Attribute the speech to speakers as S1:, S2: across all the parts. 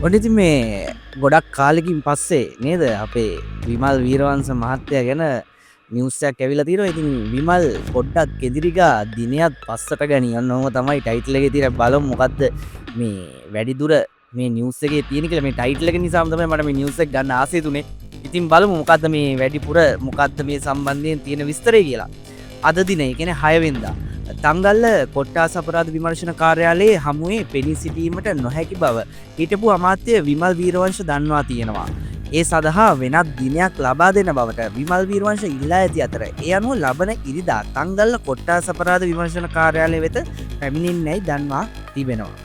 S1: ඔන්න ඉතින් මේ ගොඩක් කාලෙකින් පස්සේ නේද අපේ විමල් වීරවංශ මහත්තයා ගැන නිවුස් එකක් ඇවිල්ලා තියෙනවා. ඉතින් විමල් පොඩ්ඩක් කෙදිරිගා දිනයක් පස්සට ගනියන්න ඕම තමයි ටයිටල් එකේ තියෙන බලමු මොකද්ද මේ වැඩිදුර මේ නිවුස් එකේ තියෙන කියලා. මේ ටයිටල් එක නිසාම තමයි මට මේ නිවුස් එක ගන්න ආසය තුනේ. ඉතින් බලමු මොකද්ද මේ වැඩිපුර මොකද්ද මේ සම්බන්ධයෙන් තියෙන විස්තරය කියලා. අද දිනේ කියන්නේ 6 වෙනිදා තංගල්ල කොට්ටාස අපරාධ විමර්ශන කාර්යාලයේ හමුවේ පෙනී සිටීමට නොහැකි බව හිටපු අමාත්‍ය විමල් වීරවංශ දන්වා තියෙනවා. ඒ සඳහා වෙනත් දිනයක් ලබා දෙන බවට විමල් වීරවංශ ඉල්ලා ඇති අතර ඒ අනුව ලබන ඉරිදා තංගල්ල කොට්ටාස අපරාධ විමර්ශන කාර්යාලය වෙත පැමිණෙන්නේයි දන්වා තිබෙනවා.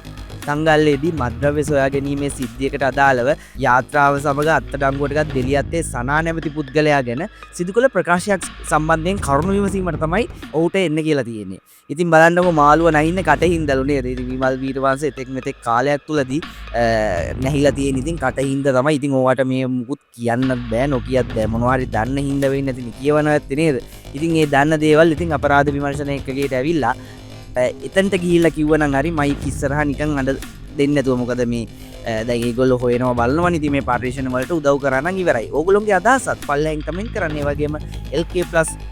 S1: තංගල්ලේදී මද්‍රව්‍ය සොයා ගැනීමේ සිද්ධියකට අදාළව යාත්‍රාව සමග අත්අඩංගුවටගත් දෙලියත්තේ සනා නැමැති පුද්ගලයා ගැන සිදු කළ ප්‍රකාශයක් සම්බන්ධයෙන් කරුණු විමසීමට තමයි ඔහුට එන්න කියලා තියෙන්නේ. ඉතින් බලන්නකො මාළුව නැහින්න කටින්දලු නේද? ඉතින් විමල් වීරවංශ එතෙක් මෙතෙක් කාලයක් තුලදී නැහිලා තියෙන ඉතින් කටින්ද තමයි. ඉතින් ඕවට මේ මුකුත් කියන්නත් බෑ නොකියත් බෑ. මොනවා හරි දන්න හින්දා වෙන්නේ නැති කියවනවත් නේද? ඉතින් ඒ දන්න දේවල් ඉතින් අපරාධ විමර්ශන එකකේට ඇවිල්ලා එතන්ට ගිහිල්ලා කිව්වනම් හරි මයික් ඉස්සරහා නිකන් අඬ දෙන්නේ නැතුව මොකද මේ දැන් ඒගොල්ලෝ හොයනවා බලනවනේ ඉතින් මේ පරිශන වලට උදව් කරා නම් ඉවරයි. ඕගොල්ලෝගේ අදහසත් පල්ලෙන් කමෙන්ට් කරන්න. ඒ වගේම LK+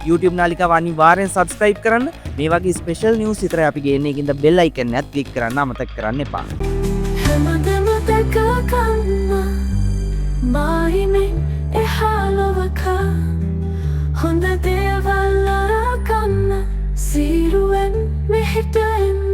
S1: YouTube නාලිකාව අනිවාර්යෙන් subscribe කරන්න. මේ වගේ ස්පෙෂල් නිවුස් විතරයි අපි ගේන්නේ. ඒකින්ද bell icon එකත් click කරන්න අමතක කරන්න එපා.
S2: හැමදෙම දැක ගන්න මායිමෙන් එහාලවක හොඳ දේවල් අරගන්න සිරුවෙන් මෙහෙට එන්න